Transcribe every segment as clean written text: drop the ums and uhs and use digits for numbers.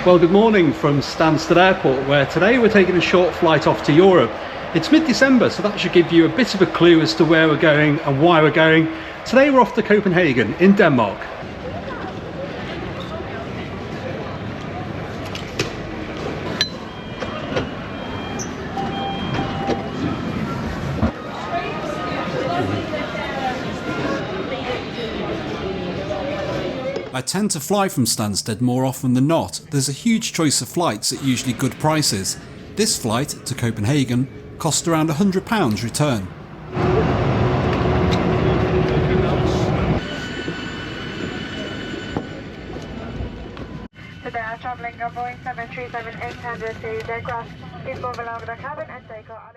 Well, good morning from Stansted Airport, where today we're taking a short flight off to Europe. It's mid-December, so that should give you a bit of a clue as to where we're going and why we're going. Today we're off to Copenhagen in Denmark. I tend to fly from Stansted more often than not. There's a huge choice of flights at usually good prices. This flight to Copenhagen cost around £100 return. Today I'm travelling on Boeing 737-800 series aircraft. Please move along the cabin and take out.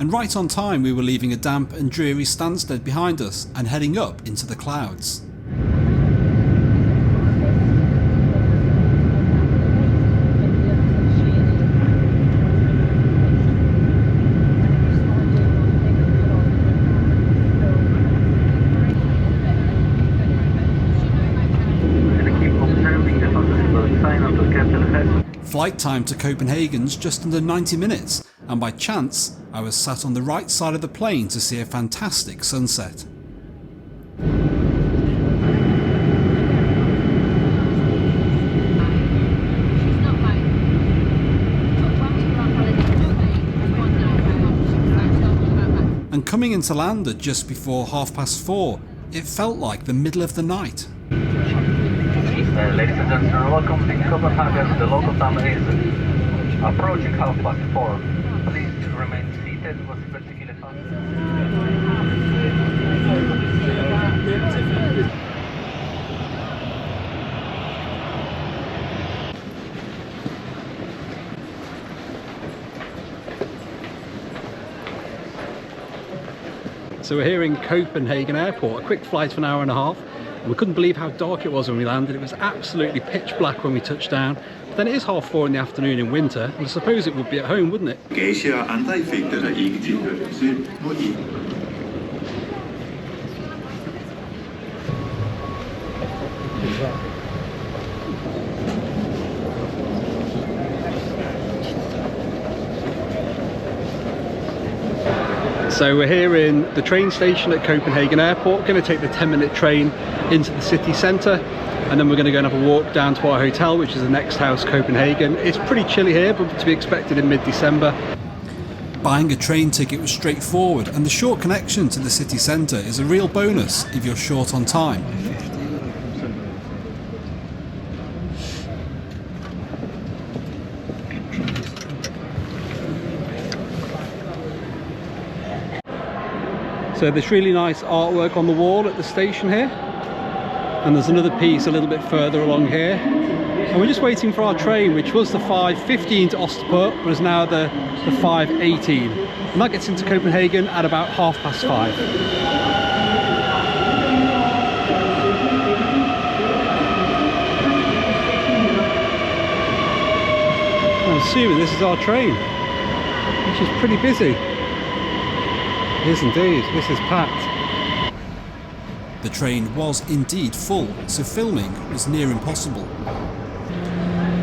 And right on time we were leaving a damp and dreary Stansted behind us and heading up into the clouds. Flight time to Copenhagen's just under 90 minutes, and by chance I was sat on the right side of the plane to see a fantastic sunset. And coming into land at just before 4:30, it felt like the middle of the night. Ladies and gentlemen, welcome to Copenhagen. The local time is approaching 4:30. Please remain seated with particular time. So we're here in Copenhagen Airport, a quick flight of an hour and a half. We couldn't believe how dark it was when we landed. It was absolutely pitch black when we touched down. But then it is 4:30 in the afternoon in winter, and I suppose it would be at home, wouldn't it? Bagage og andre effekter, der ikke tilhører selv, må I. So we're here in the train station at Copenhagen Airport, going to take the 10-minute train into the city centre, and then we're going to go and have a walk down to our hotel, which is the Next House Copenhagen. It's pretty chilly here, but to be expected in mid-December. Buying a train ticket was straightforward, and the short connection to the city centre is a real bonus if you're short on time. So there's really nice artwork on the wall at the station here, and there's another piece a little bit further along here, and we're just waiting for our train, which was the 5:15 to Osterport, but is now the 5:18, and that gets into Copenhagen at about 5:30. I'm assuming this is our train, which is pretty busy. It is indeed, this is packed. The train was indeed full, so filming was near impossible.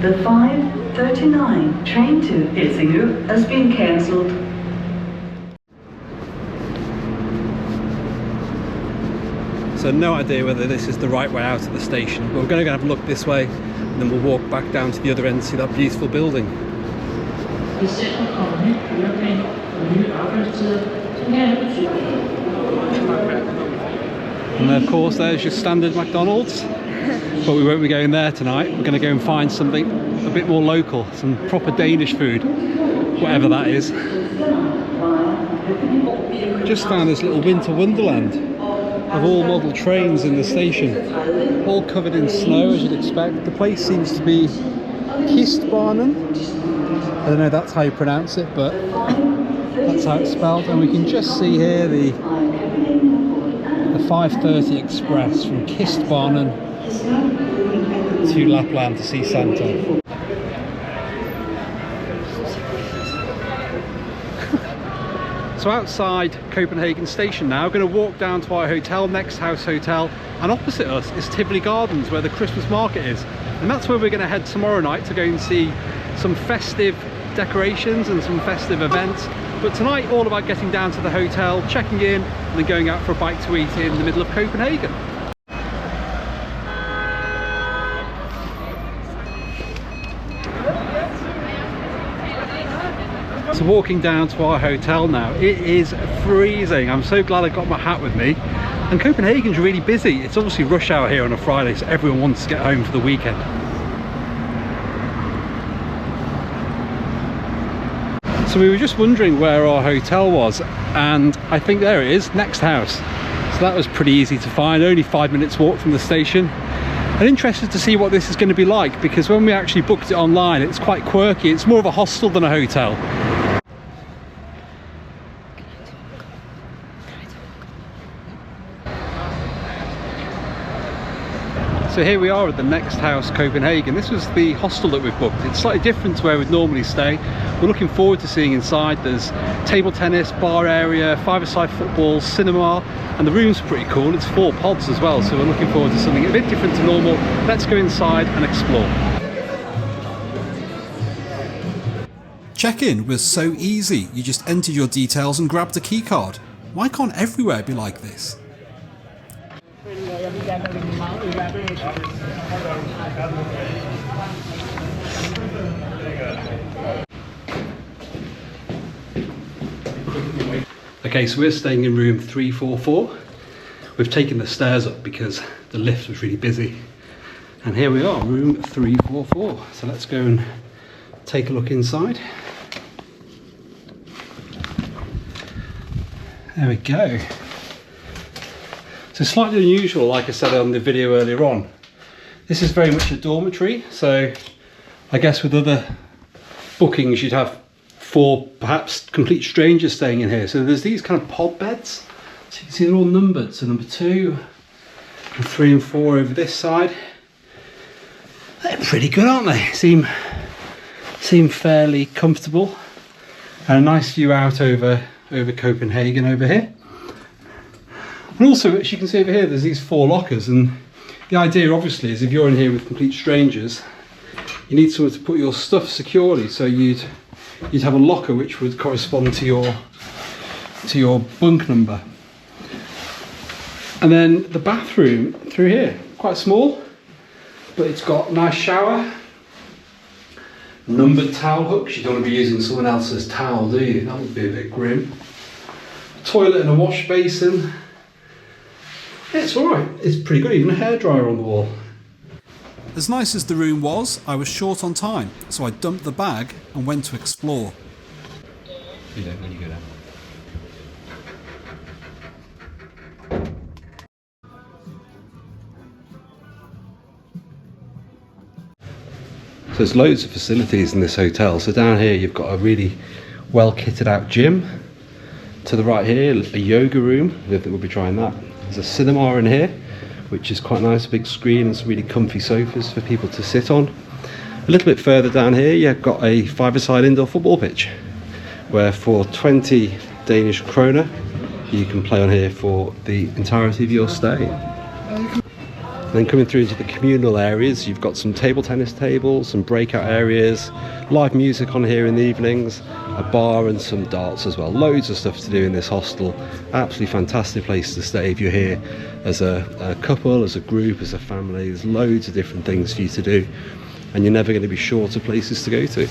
The 5:39 train to Helsinki has been cancelled. So no idea whether this is the right way out of the station, but we're going to go have a look this way, and then we'll walk back down to the other end to see that beautiful building. And of course there's your standard McDonald's, but we won't be going there tonight. We're going to go and find something a bit more local, some proper Danish food, whatever that is. Just found this little winter wonderland of all model trains in the station, all covered in snow as you'd expect. The place seems to be Kistbanen. I don't know if that's how you pronounce it, but that's how it's spelled. And we can just see here the 5:30 express from Kistbanen to Lapland to see Santa. So outside Copenhagen station now, going to walk down to our hotel, Next House Hotel, and opposite us is Tivoli Gardens where the Christmas market is. And that's where we're going to head tomorrow night to go and see some festive decorations and some festive events. But tonight all about getting down to the hotel, checking in, and then going out for a bite to eat in the middle of Copenhagen. So walking down to our hotel now, it is freezing. I'm so glad I got my hat with me. And Copenhagen's really busy. It's obviously rush hour here on a Friday, so everyone wants to get home for the weekend. So we were just wondering where our hotel was, and I think there it is, Next House. So that was pretty easy to find, only 5 minutes walk from the station. I'm interested to see what this is going to be like, because when we actually booked it online, it's quite quirky. It's more of a hostel than a hotel. So here we are at the Next House Copenhagen. This was the hostel that we've booked. It's slightly different to where we'd normally stay. We're looking forward to seeing inside. There's table tennis, bar area, five-a-side football, cinema, and the room's pretty cool. It's 4 pods as well, so we're looking forward to something a bit different to normal. Let's go inside and explore. Check-in was so easy. You just entered your details and grabbed a key card. Why can't everywhere be like this? Okay, so we're staying in room 344. We've taken the stairs up because the lift was really busy. And here we are, room 344. So let's go and take a look inside. There we go. So slightly unusual, like I said on the video earlier on. This is very much a dormitory, so I guess with other bookings you'd have 4 perhaps complete strangers staying in here. So there's these kind of pod beds. So you can see they're all numbered. So number 2, and 3 and 4 over this side. They're pretty good, aren't they? Seem fairly comfortable. And a nice view out over Copenhagen over here. And also, as you can see over here, there's these 4 lockers, and the idea obviously is if you're in here with complete strangers, you need somewhere to put your stuff securely, so you'd have a locker which would correspond to your bunk number. And then the bathroom through here, quite small, but it's got a nice shower, numbered towel hooks. You don't want to be using someone else's towel, do you? That would be a bit grim. Toilet and a wash basin. Yeah, it's alright, it's pretty good, even a hairdryer on the wall. As nice as the room was, I was short on time, so I dumped the bag and went to explore. You don't when you go down. So there's loads of facilities in this hotel. So down here you've got a really well kitted out gym. To the right here, a yoga room. I think we'll be trying that. There's a cinema in here, which is quite nice, a big screen and some really comfy sofas for people to sit on. A little bit further down here you've got a 5-a-side indoor football pitch, where for 20 Danish kroner you can play on here for the entirety of your stay. And then coming through into the communal areas, you've got some table tennis tables, some breakout areas, live music on here in the evenings, a bar and some darts as well. Loads of stuff to do in this hostel. Absolutely fantastic place to stay if you're here as a couple, as a group, as a family. There's loads of different things for you to do, and you're never going to be short of places to go to.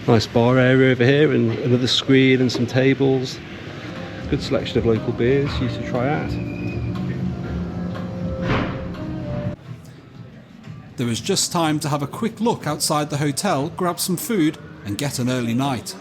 Nice bar area over here, and another screen and some tables. Good selection of local beers for you to try out. There was just time to have a quick look outside the hotel, grab some food and get an early night.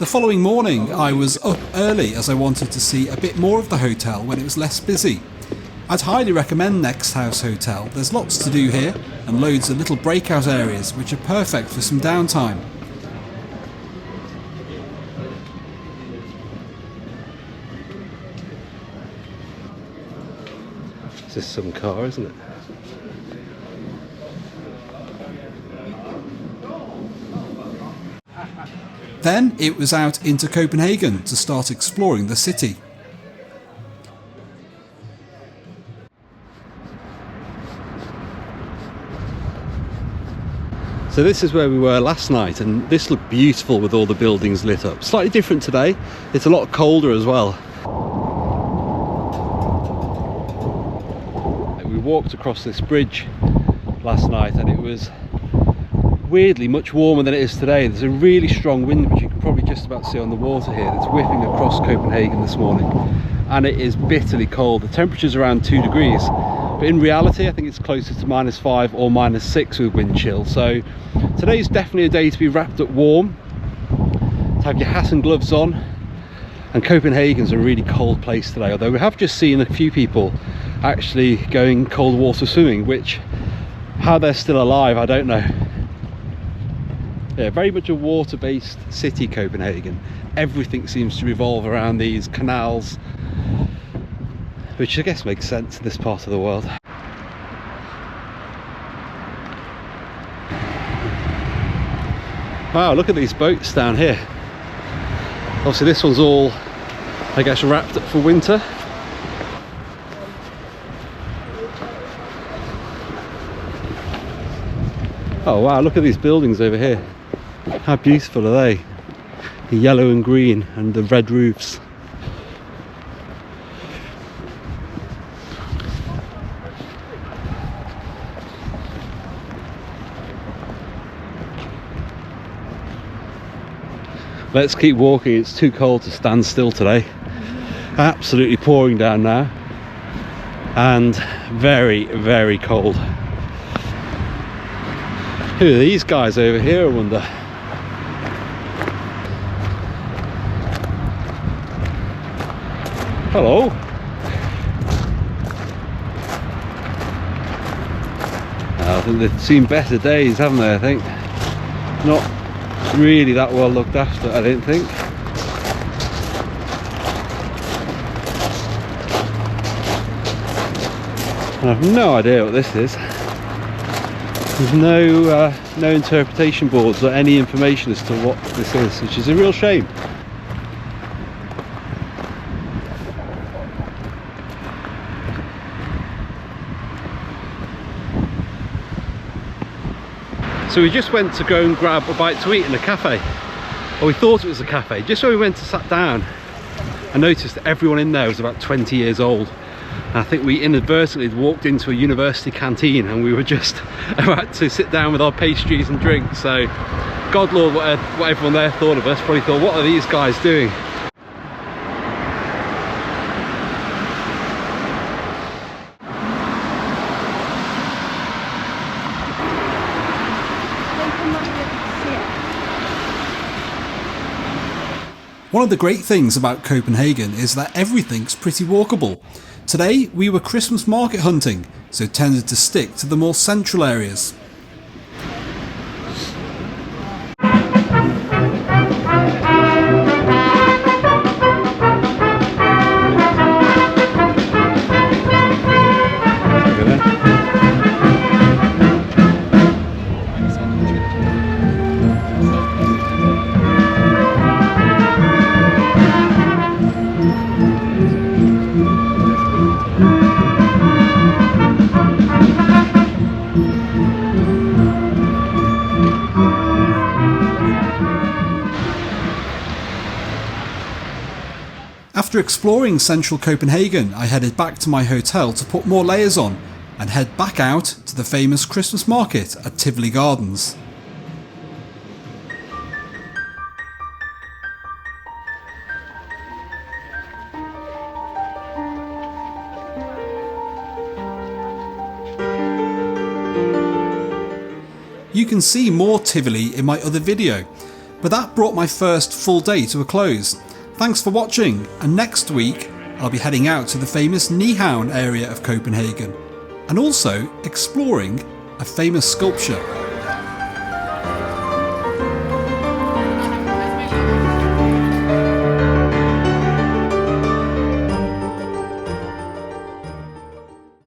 The following morning I was up early as I wanted to see a bit more of the hotel when it was less busy. I'd highly recommend Next House Hotel. There's lots to do here and loads of little breakout areas which are perfect for some downtime. This is some car, isn't it? Then it was out into Copenhagen to start exploring the city. So this is where we were last night, and this looked beautiful with all the buildings lit up. Slightly different today. It's a lot colder as well. We walked across this bridge last night and it was weirdly much warmer than it is today. There's a really strong wind, which you can probably just about see on the water here, that's whipping across Copenhagen this morning, and it is bitterly cold. The temperature's around 2 degrees, but in reality I think it's closer to -5 or -6 with wind chill. So today's definitely a day to be wrapped up warm, to have your hat and gloves on. And Copenhagen's a really cold place today, although we have just seen a few people actually going cold water swimming, which, how they're still alive, I don't know. Yeah, very much a water-based city, Copenhagen. Everything seems to revolve around these canals, which I guess makes sense in this part of the world. Wow, look at these boats down here. Obviously this one's all, I guess, wrapped up for winter. Oh wow, look at these buildings over here. How beautiful are they? The yellow and green and the red roofs. Let's keep walking, it's too cold to stand still today. Absolutely pouring down now. And very, very cold. Who are these guys over here, I wonder? Hello. I think they've seen better days, haven't they, I think? Not really that well looked after, I don't think. And I've no idea what this is. There's no interpretation boards or any information as to what this is, which is a real shame. So we just went to go and grab a bite to eat in a cafe, or we thought it was a cafe. Just when we went to sat down, I noticed that everyone in there was about 20 years old. And I think we inadvertently walked into a university canteen and we were just about to sit down with our pastries and drinks. So God Lord, what everyone there thought of us. Probably thought, what are these guys doing? One of the great things about Copenhagen is that everything's pretty walkable. Today we were Christmas market hunting, so tended to stick to the more central areas. After exploring central Copenhagen, I headed back to my hotel to put more layers on and head back out to the famous Christmas market at Tivoli Gardens. You can see more Tivoli in my other video, But that brought my first full day to a close. Thanks for watching, and next week I'll be heading out to the famous Nyhavn area of Copenhagen and also exploring a famous sculpture.